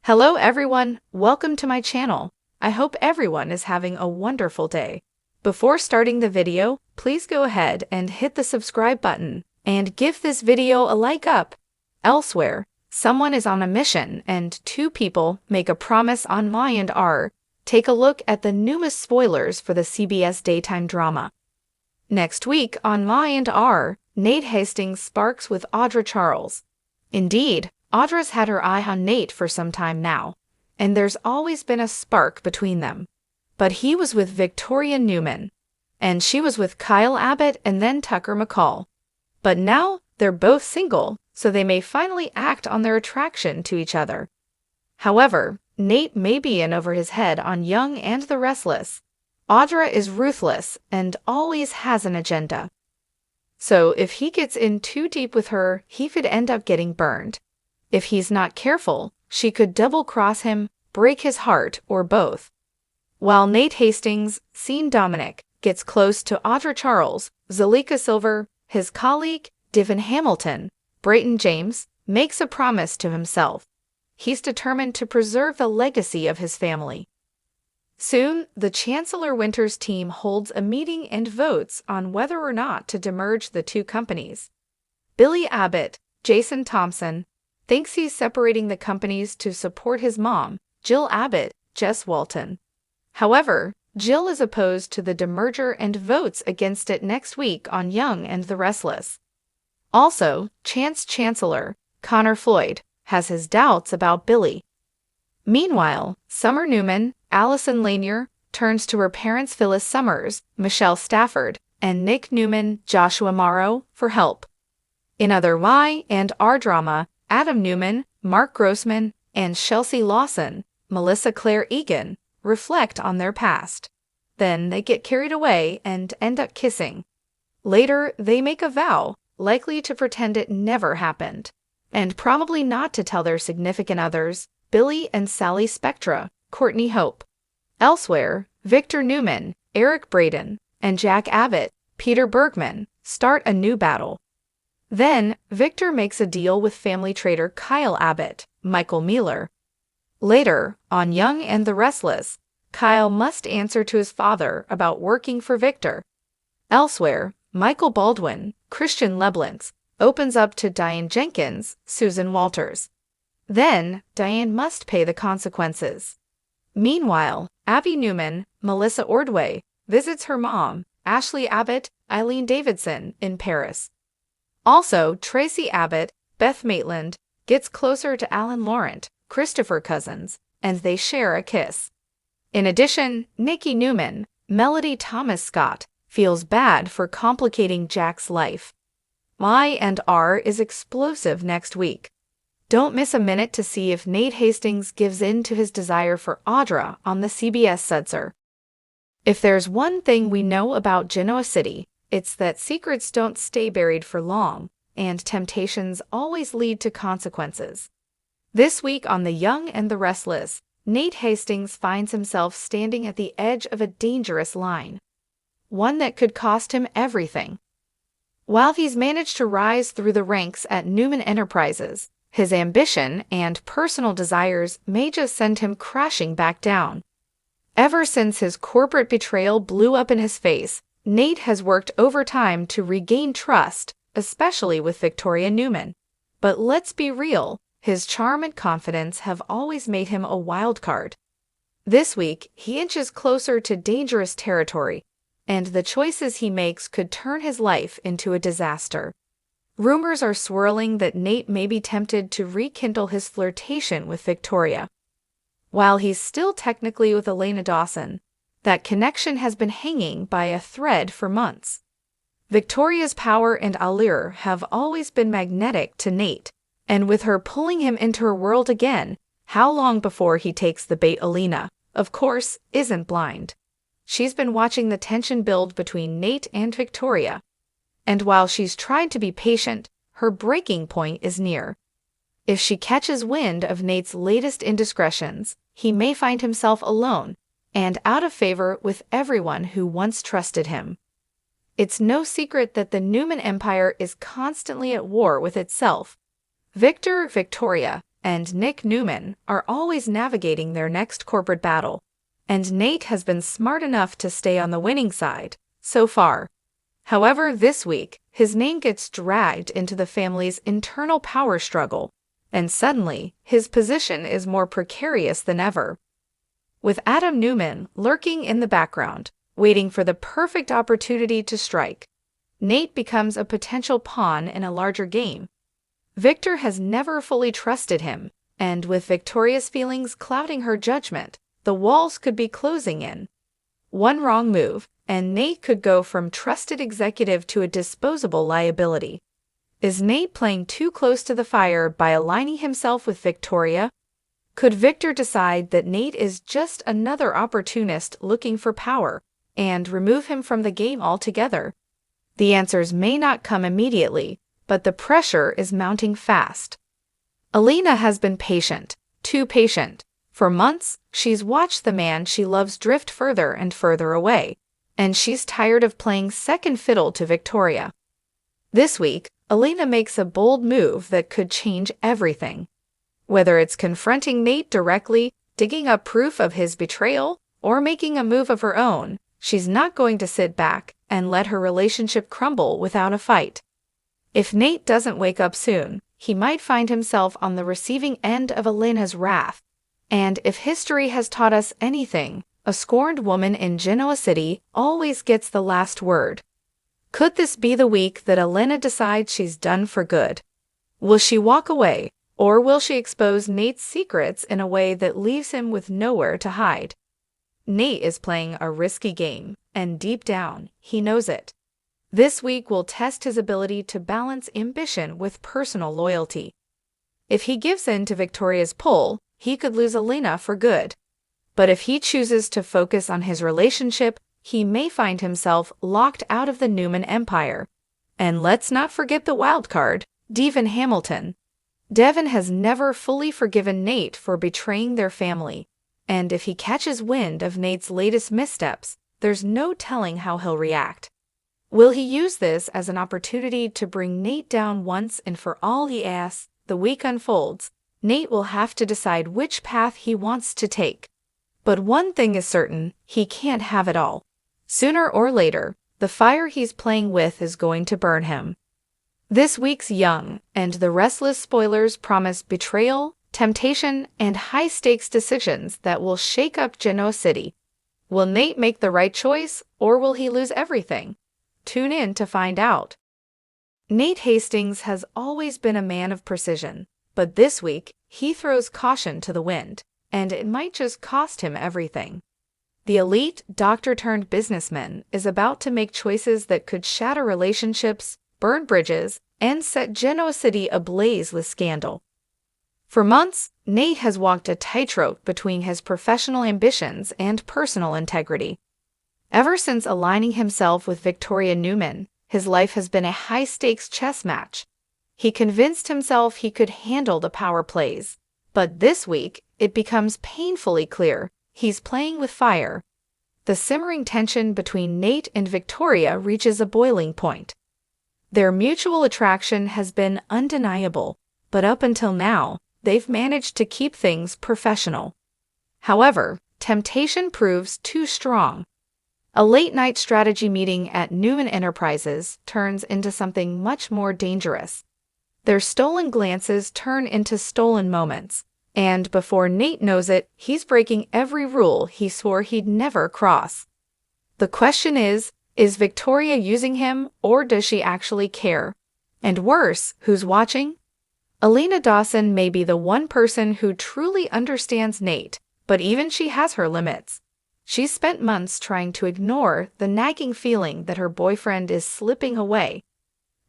Hello everyone, welcome to my channel. I hope everyone is having a wonderful day. Before starting the video, please go ahead and hit the subscribe button and give this video a like up. Elsewhere, someone is on a mission and two people make a promise on Y&R. Take a look at the newest spoilers for the CBS daytime drama. Next week on Y&R, Nate Hastings sparks with Audra Charles. Indeed, Audra's had her eye on Nate for some time now, and there's always been a spark between them. But he was with Victoria Newman, and she was with Kyle Abbott and then Tucker McCall. But now they're both single, so they may finally act on their attraction to each other. However, Nate may be in over his head on Young and the Restless. Audra is ruthless and always has an agenda. So if he gets in too deep with her, he could end up getting burned. If he's not careful, she could double-cross him, break his heart, or both. While Nate Hastings, seen Dominic, gets close to Audra Charles, Zalika Silver, his colleague, Divin Hamilton, Brayton James, makes a promise to himself. He's determined to preserve the legacy of his family. Soon, the Chancellor Winters team holds a meeting and votes on whether or not to demerge the two companies. Billy Abbott, Jason Thompson, thinks he's separating the companies to support his mom, Jill Abbott, Jess Walton. However, Jill is opposed to the demerger and votes against it next week on Young and the Restless. Also, Chancellor, Connor Floyd, has his doubts about Billy. Meanwhile, Summer Newman, Allison Lanier, turns to her parents Phyllis Summers, Michelle Stafford, and Nick Newman, Joshua Morrow, for help. In other Y&R drama, Adam Newman, Mark Grossman, and Chelsea Lawson, Melissa Claire Egan, reflect on their past. Then they get carried away and end up kissing. Later, they make a vow, likely to pretend it never happened, and probably not to tell their significant others, Billy and Sally Spectra, Courtney Hope. Elsewhere, Victor Newman, Eric Braden, and Jack Abbott, Peter Bergman, start a new battle. Then, Victor makes a deal with family trader Kyle Abbott, Michael Mueller. Later, on Young and the Restless, Kyle must answer to his father about working for Victor. Elsewhere, Michael Baldwin, Christian Leblance, opens up to Diane Jenkins, Susan Walters. Then, Diane must pay the consequences. Meanwhile, Abby Newman, Melissa Ordway, visits her mom, Ashley Abbott, Eileen Davidson, in Paris. Also, Tracy Abbott, Beth Maitland, gets closer to Alan Laurent, Christopher Cousins, and they share a kiss. In addition, Nikki Newman, Melody Thomas Scott, feels bad for complicating Jack's life. Y&R is explosive next week. Don't miss a minute to see if Nate Hastings gives in to his desire for Audra on the CBS Sudser. If there's one thing we know about Genoa City, it's that secrets don't stay buried for long, and temptations always lead to consequences. This week on The Young and the Restless, Nate Hastings finds himself standing at the edge of a dangerous line, one that could cost him everything. While he's managed to rise through the ranks at Newman Enterprises, his ambition and personal desires may just send him crashing back down. Ever since his corporate betrayal blew up in his face, Nate has worked overtime to regain trust, especially with Victoria Newman. But let's be real, his charm and confidence have always made him a wild card. This week, he inches closer to dangerous territory, and the choices he makes could turn his life into a disaster. Rumors are swirling that Nate may be tempted to rekindle his flirtation with Victoria. While he's still technically with Elena Dawson, that connection has been hanging by a thread for months. Victoria's power and allure have always been magnetic to Nate, and with her pulling him into her world again, how long before he takes the bait? Elena, of course, isn't blind. She's been watching the tension build between Nate and Victoria, and while she's tried to be patient, her breaking point is near. If she catches wind of Nate's latest indiscretions, he may find himself alone and out of favor with everyone who once trusted him. It's no secret that the Newman Empire is constantly at war with itself. Victoria, and Nick Newman are always navigating their next corporate battle, and Nate has been smart enough to stay on the winning side so far. However, this week, his name gets dragged into the family's internal power struggle, and suddenly, his position is more precarious than ever. With Adam Newman lurking in the background, waiting for the perfect opportunity to strike, Nate becomes a potential pawn in a larger game. Victor has never fully trusted him, and with Victoria's feelings clouding her judgment, the walls could be closing in. One wrong move, and Nate could go from trusted executive to a disposable liability. Is Nate playing too close to the fire by aligning himself with Victoria? Could Victor decide that Nate is just another opportunist looking for power, and remove him from the game altogether? The answers may not come immediately, but the pressure is mounting fast. Alina has been patient, too patient. For months, she's watched the man she loves drift further and further away, and she's tired of playing second fiddle to Victoria. This week, Alina makes a bold move that could change everything. Whether it's confronting Nate directly, digging up proof of his betrayal, or making a move of her own, she's not going to sit back and let her relationship crumble without a fight. If Nate doesn't wake up soon, he might find himself on the receiving end of Alina's wrath. And if history has taught us anything, a scorned woman in Genoa City always gets the last word. Could this be the week that Alina decides she's done for good? Will she walk away, or will she expose Nate's secrets in a way that leaves him with nowhere to hide? Nate is playing a risky game, and deep down, he knows it. This week will test his ability to balance ambition with personal loyalty. If he gives in to Victoria's pull, he could lose Alina for good. But if he chooses to focus on his relationship, he may find himself locked out of the Newman empire. And let's not forget the wild card, Devon Hamilton. Devon has never fully forgiven Nate for betraying their family, and if he catches wind of Nate's latest missteps, there's no telling how he'll react. Will he use this as an opportunity to bring Nate down once and for all? As the week unfolds, Nate will have to decide which path he wants to take. But one thing is certain, he can't have it all. Sooner or later, the fire he's playing with is going to burn him. This week's Young and the Restless spoilers promise betrayal, temptation, and high-stakes decisions that will shake up Genoa City. Will Nate make the right choice, or will he lose everything? Tune in to find out. Nate Hastings has always been a man of precision, but this week, he throws caution to the wind, and it might just cost him everything. The elite doctor-turned-businessman is about to make choices that could shatter relationships, burn bridges, and set Genoa City ablaze with scandal. For months, Nate has walked a tightrope between his professional ambitions and personal integrity. Ever since aligning himself with Victoria Newman, his life has been a high-stakes chess match. He convinced himself he could handle the power plays, but this week, it becomes painfully clear he's playing with fire. The simmering tension between Nate and Victoria reaches a boiling point. Their mutual attraction has been undeniable, but up until now, they've managed to keep things professional. However, temptation proves too strong. A late-night strategy meeting at Newman Enterprises turns into something much more dangerous. Their stolen glances turn into stolen moments, and before Nate knows it, he's breaking every rule he swore he'd never cross. The question is Victoria using him, or does she actually care? And worse, who's watching? Alina Dawson may be the one person who truly understands Nate, but even she has her limits. She's spent months trying to ignore the nagging feeling that her boyfriend is slipping away.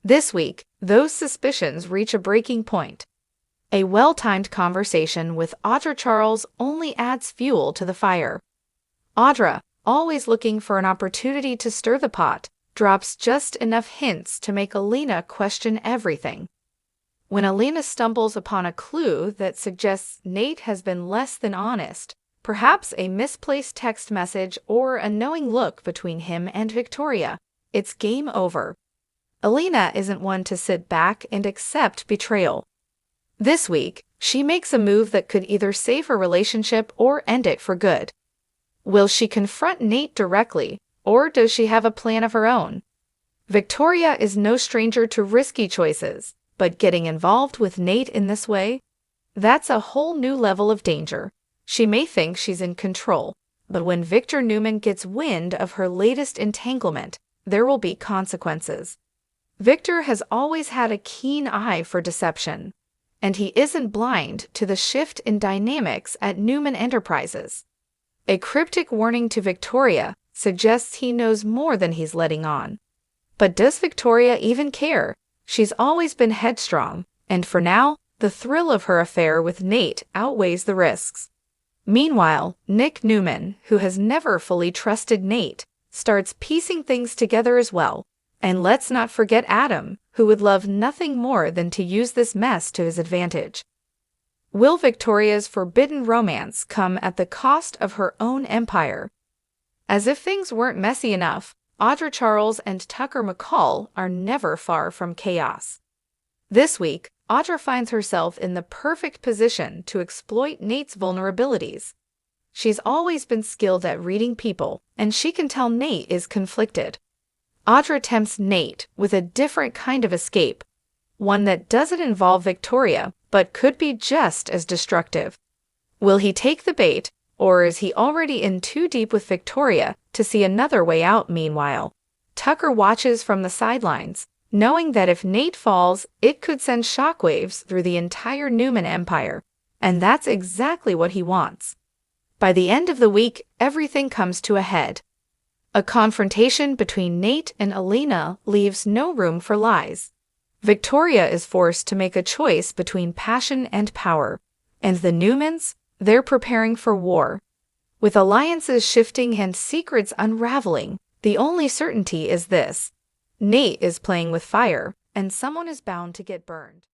This week, those suspicions reach a breaking point. A well-timed conversation with Audra Charles only adds fuel to the fire. Audra, always looking for an opportunity to stir the pot, drops just enough hints to make Alina question everything. When Alina stumbles upon a clue that suggests Nate has been less than honest, perhaps a misplaced text message or a knowing look between him and Victoria, it's game over. Alina isn't one to sit back and accept betrayal. This week, she makes a move that could either save her relationship or end it for good. Will she confront Nate directly, or does she have a plan of her own? Victoria is no stranger to risky choices, but getting involved with Nate in this way? That's a whole new level of danger. She may think she's in control, but when Victor Newman gets wind of her latest entanglement, there will be consequences. Victor has always had a keen eye for deception, and he isn't blind to the shift in dynamics at Newman Enterprises. A cryptic warning to Victoria suggests he knows more than he's letting on. But does Victoria even care? She's always been headstrong, and for now, the thrill of her affair with Nate outweighs the risks. Meanwhile, Nick Newman, who has never fully trusted Nate, starts piecing things together as well. And let's not forget Adam, who would love nothing more than to use this mess to his advantage. Will Victoria's forbidden romance come at the cost of her own empire? As if things weren't messy enough, Audra Charles and Tucker McCall are never far from chaos. This week, Audra finds herself in the perfect position to exploit Nate's vulnerabilities. She's always been skilled at reading people, and she can tell Nate is conflicted. Audra tempts Nate with a different kind of escape, one that doesn't involve Victoria, but could be just as destructive. Will he take the bait, or is he already in too deep with Victoria to see another way out? Meanwhile, Tucker watches from the sidelines, knowing that if Nate falls, it could send shockwaves through the entire Newman empire, and that's exactly what he wants. By the end of the week, everything comes to a head. A confrontation between Nate and Elena leaves no room for lies. Victoria is forced to make a choice between passion and power, and the Newmans, they're preparing for war. With alliances shifting and secrets unraveling, the only certainty is this: Nate is playing with fire, and someone is bound to get burned.